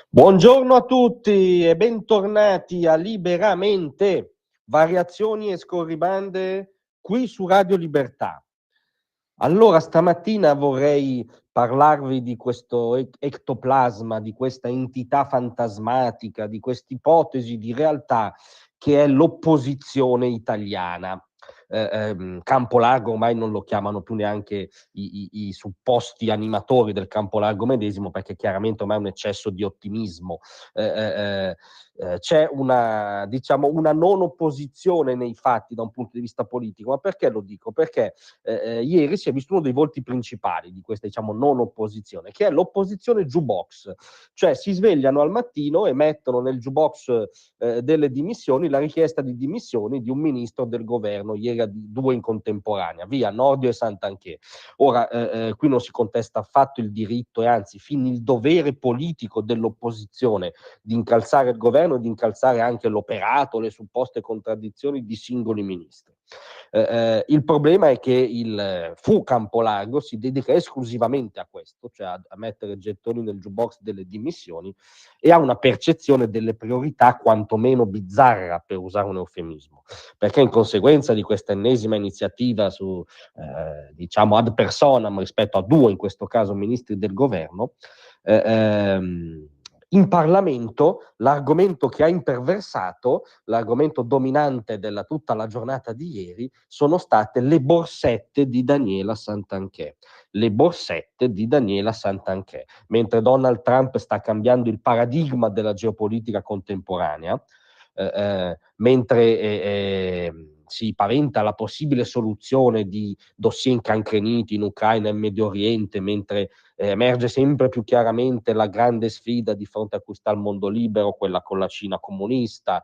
Buongiorno a tutti e bentornati a Liberamente, variazioni e scorribande qui su Radio Libertà. Allora, stamattina vorrei parlarvi di questo ectoplasma, di questa entità fantasmatica, di quest'ipotesi di realtà che è l'opposizione italiana. Campo Largo ormai non lo chiamano più neanche i supposti animatori del Campo Largo medesimo, perché chiaramente ormai è un eccesso di ottimismo. C'è una, diciamo, una non opposizione nei fatti da un punto di vista politico. Ma perché lo dico? Perché ieri si è visto uno dei volti principali di questa, diciamo, non opposizione, che è l'opposizione jukebox. Cioè si svegliano al mattino e mettono nel jukebox delle dimissioni, la richiesta di dimissioni di un ministro del governo, ieri due in contemporanea, via Nordio e Santanchè. Ora, qui non si contesta affatto il diritto e anzi fin il dovere politico dell'opposizione di incalzare il governo e di incalzare anche l'operato, le supposte contraddizioni di singoli ministri. Il problema è che il Fu Campolargo si dedica esclusivamente a questo, cioè a mettere gettoni nel jukebox delle dimissioni, e ha una percezione delle priorità quantomeno bizzarra, per usare un eufemismo, perché in conseguenza di questa ennesima iniziativa su, diciamo, ad personam rispetto a due, in questo caso, ministri del governo, in Parlamento l'argomento che ha imperversato, l'argomento dominante della tutta la giornata di ieri, sono state le borsette di Daniela Santanchè. Le borsette di Daniela Santanchè. Mentre Donald Trump sta cambiando il paradigma della geopolitica contemporanea, mentre si paventa la possibile soluzione di dossier incancreniti in Ucraina e in Medio Oriente, mentre emerge sempre più chiaramente la grande sfida di fronte a cui sta il mondo libero, quella con la Cina comunista,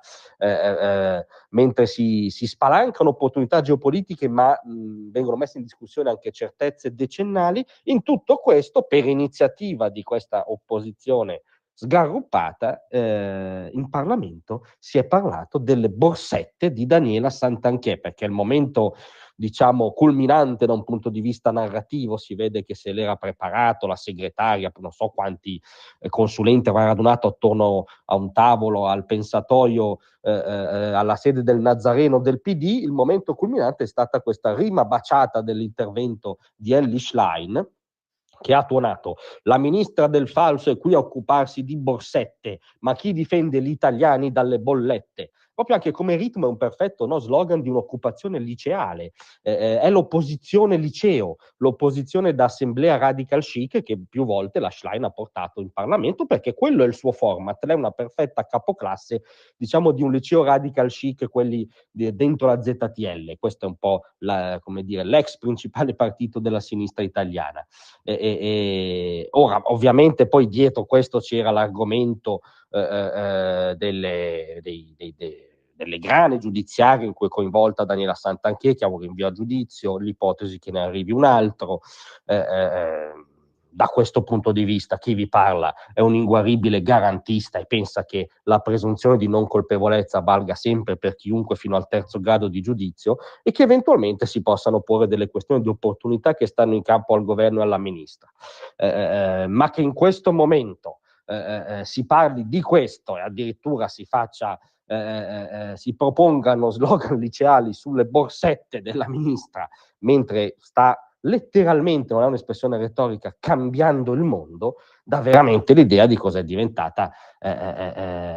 mentre si spalancano opportunità geopolitiche, ma vengono messe in discussione anche certezze decennali. In tutto questo, per iniziativa di questa opposizione sgarruppata, in Parlamento si è parlato delle borsette di Daniela Santanchè, perché è il momento, diciamo, culminante da un punto di vista narrativo. Si vede che se l'era preparato la segretaria, non so quanti consulenti aveva radunato attorno a un tavolo, al pensatoio, alla sede del Nazareno del PD. Il momento culminante è stata questa rima baciata dell'intervento di Elly Schlein, che ha tuonato: la ministra del falso è qui a occuparsi di borsette, ma chi difende gli italiani dalle bollette? Proprio anche come ritmo è un perfetto, no, slogan di un'occupazione liceale. È l'opposizione liceo, l'opposizione da assemblea radical chic che più volte la Schlein ha portato in Parlamento, perché quello è il suo format. Lei è una perfetta capoclasse, diciamo, di un liceo radical chic, quelli dentro la ZTL. Questo è un po' come dire, l'ex principale partito della sinistra italiana. Ora, ovviamente, poi dietro questo c'era l'argomento delle grane giudiziarie in cui è coinvolta Daniela Santanchè, che ha un rinvio a giudizio, l'ipotesi che ne arrivi un altro. Da questo punto di vista chi vi parla è un inguaribile garantista e pensa che la presunzione di non colpevolezza valga sempre per chiunque fino al terzo grado di giudizio, e che eventualmente si possano porre delle questioni di opportunità che stanno in campo al governo e alla ministra. Ma che in questo momento si parli di questo e addirittura si propongano slogan liceali sulle borsette della ministra, mentre sta letteralmente, non è un'espressione retorica, cambiando il mondo, dà veramente l'idea di cosa è diventata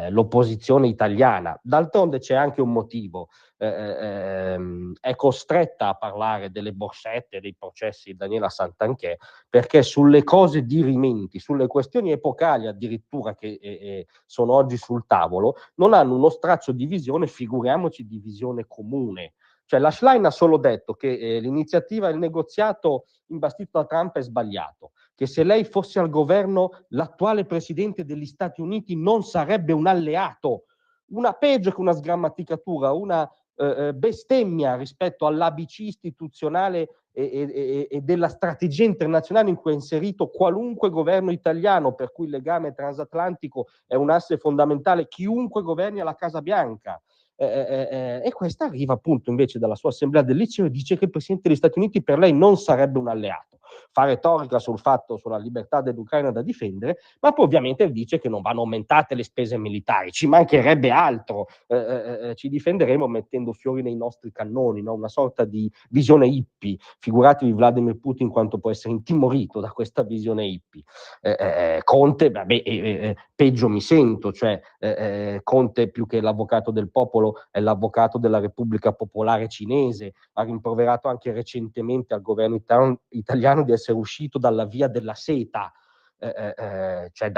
l'opposizione italiana. D'altronde c'è anche un motivo. È costretta a parlare delle borsette, dei processi di Daniela Santanchè, perché sulle cose dirimenti, sulle questioni epocali addirittura che sono oggi sul tavolo, non hanno uno straccio di visione, figuriamoci di visione comune. Cioè la Schlein ha solo detto che l'iniziativa, il negoziato imbastito da Trump è sbagliato, che se lei fosse al governo l'attuale presidente degli Stati Uniti non sarebbe un alleato, una peggio che una sgrammaticatura, una bestemmia rispetto all'ABC istituzionale e della strategia internazionale in cui è inserito qualunque governo italiano, per cui il legame transatlantico è un asse fondamentale, chiunque governi alla Casa Bianca. E questa arriva appunto invece dalla sua assemblea del liceo e dice che il presidente degli Stati Uniti per lei non sarebbe un alleato. fa retorica sul fatto, sulla libertà dell'Ucraina da difendere, ma poi ovviamente dice che non vanno aumentate le spese militari, ci mancherebbe altro, ci difenderemo mettendo fiori nei nostri cannoni, no? Una sorta di visione hippie, figuratevi Vladimir Putin quanto può essere intimorito da questa visione hippie. Conte, vabbè, peggio mi sento, cioè Conte più che l'avvocato del popolo è l'avvocato della Repubblica Popolare Cinese, ha rimproverato anche recentemente al governo italiano di essere uscito dalla via della seta, cioè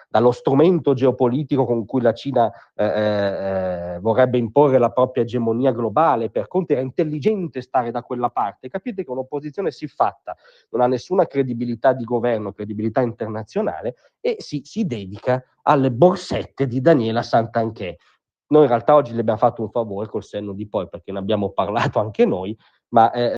dallo strumento geopolitico con cui la Cina vorrebbe imporre la propria egemonia globale. Per Conte era intelligente stare da quella parte. Capite che un'opposizione siffatta non ha nessuna credibilità di governo, credibilità internazionale, e si dedica alle borsette di Daniela Santanchè. Noi in realtà oggi le abbiamo fatto un favore col senno di poi, perché ne abbiamo parlato anche noi, ma